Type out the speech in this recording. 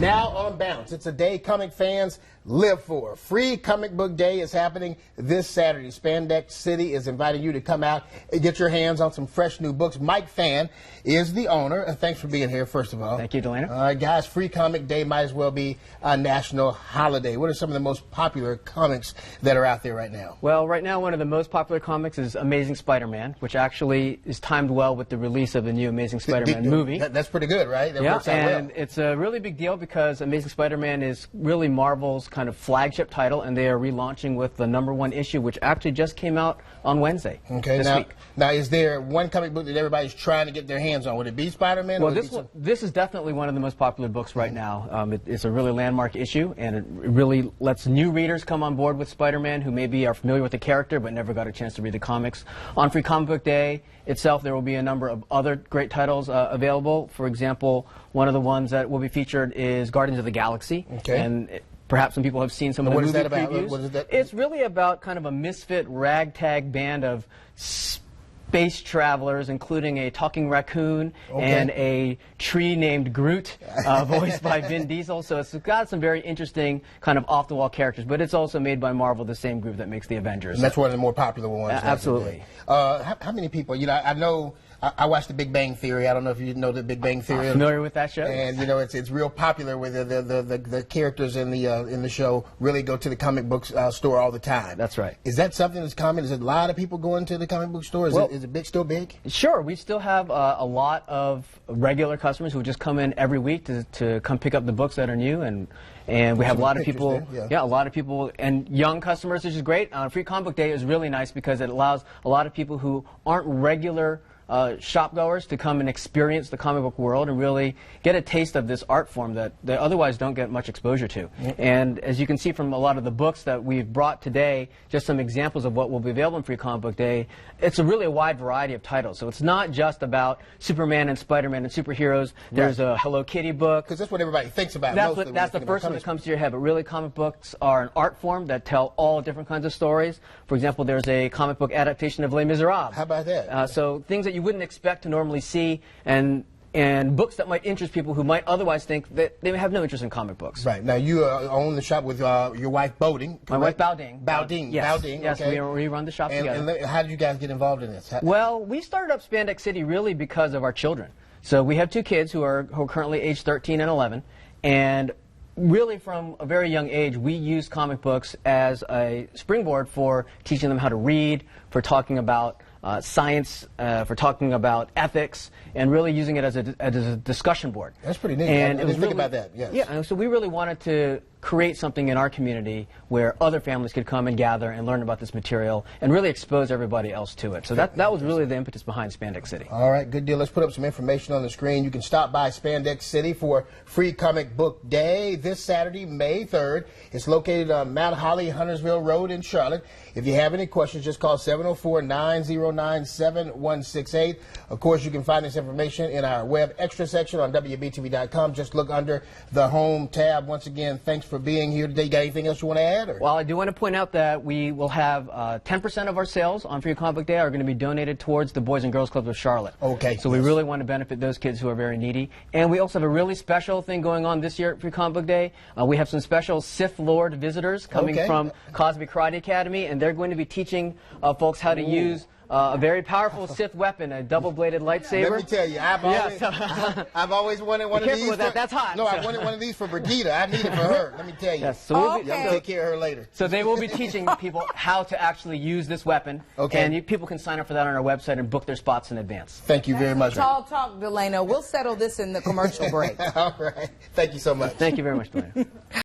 now on Bounce. It's a day comic fans live for. Free Comic Book Day is happening this Saturday. Spandex City is inviting you to come out and get your hands on some fresh new books. Mike Fan is the owner. Thanks for being here, first of all. Thank you, Delano. Guys, Free Comic Day might as well be a national holiday. What are some of the most popular comics that are out there right now? Well, right now one of the most popular comics is Amazing Spider-Man, which actually is timed well with the release of the new Amazing Spider-Man movie. That's pretty good, right? That works out and well. It's a really big deal because Amazing Spider-Man is really Marvel's kind of flagship title, and they are relaunching with the #1 issue, which actually just came out on Wednesday. Okay, this week. Now, is there one comic book that everybody's trying to get their hands on? Would it be Spider-Man? Well, this is definitely one of the most popular books right now. It's a really landmark issue, and it really lets new readers come on board with Spider-Man who maybe are familiar with the character but never got a chance to read the comics. On Free Comic Book Day itself, there will be a number of other great titles available. For example, one of the ones that will be featured is Guardians of the Galaxy. Okay. And perhaps some people have seen some of the movie previews. What is that? It's really about kind of a misfit ragtag band of space travelers, including a talking raccoon and a tree named Groot, voiced by Vin Diesel. So it's got some very interesting kind of off-the-wall characters, but it's also made by Marvel, the same group that makes the Avengers. And that's one of the more popular ones. Absolutely. How many people, I know, I watched The Big Bang Theory. I don't know if you know The Big Bang Theory. I'm familiar with that show. And it's real popular with the characters in the show really go to the comic book store all the time. That's right. Is that something that's common? Is it a lot of people going to the comic book store? Is it still big? Sure. We still have a lot of regular customers who just come in every week to come pick up the books that are new, and we have a lot of people, a lot of people, and young customers, which is great. Free Comic Book Day is really nice because it allows a lot of people who aren't regular shop goers to come and experience the comic book world and really get a taste of this art form that they otherwise don't get much exposure to. And as you can see from a lot of the books that we've brought today, just some examples of what will be available in Free Comic Book Day, it's a really wide variety of titles. So it's not just about Superman and Spider-Man and superheroes. There's a Hello Kitty book. Because that's what everybody thinks about. That's the first one that comes to your head. But really, comic books are an art form that tell all different kinds of stories. For example, there's a comic book adaptation of Les Miserables. How about that? So things that you wouldn't expect to normally see, and books that might interest people who might otherwise think that they have no interest in comic books. Right. Now, you own the shop with your wife, Boding. My wife, Bowding. Yes, okay. we run the shop together. And how did you guys get involved in this? Well, we started up Spandex City really because of our children. So we have two kids who are currently age 13 and 11, and really from a very young age, we used comic books as a springboard for teaching them how to read, for talking about science, for talking about ethics, and really using it as a discussion board. That's pretty neat. And I didn't think about that. Yes. Yeah, and so we really wanted to create something in our community where other families could come and gather and learn about this material and really expose everybody else to it. So that was really the impetus behind Spandex City. All right, good deal. Let's put up some information on the screen. You can stop by Spandex City for Free Comic Book Day this Saturday, May 3rd. It's located on Mount Holly, Huntersville Road in Charlotte. If you have any questions, just call 704-909-7168. Of course, you can find this information in our web extra section on WBTV.com. Just look under the Home tab. Once again, thanks for being here today. You got anything else you want to add? Or? Well, I do want to point out that we will have 10% of our sales on Free Comic Book Day are going to be donated towards the Boys and Girls Clubs of Charlotte. Okay. So we really want to benefit those kids who are very needy. And we also have a really special thing going on this year at Free Comic Book Day. We have some special Sith Lord visitors coming from Cosby Karate Academy, and they're going to be teaching folks how to use a very powerful Sith weapon, a double-bladed lightsaber. Let me tell you, I've always wanted one of these. With that, that's hot. No, I wanted one of these for Brigida. I need it for her. Let me tell you. Yes, so we'll take care of her later. So they will be teaching people how to actually use this weapon. Okay. And people can sign up for that on our website and book their spots in advance. Thank you very much. Tall talk, Delano. We'll settle this in the commercial break. All right. Thank you so much. Thank you very much, Delano.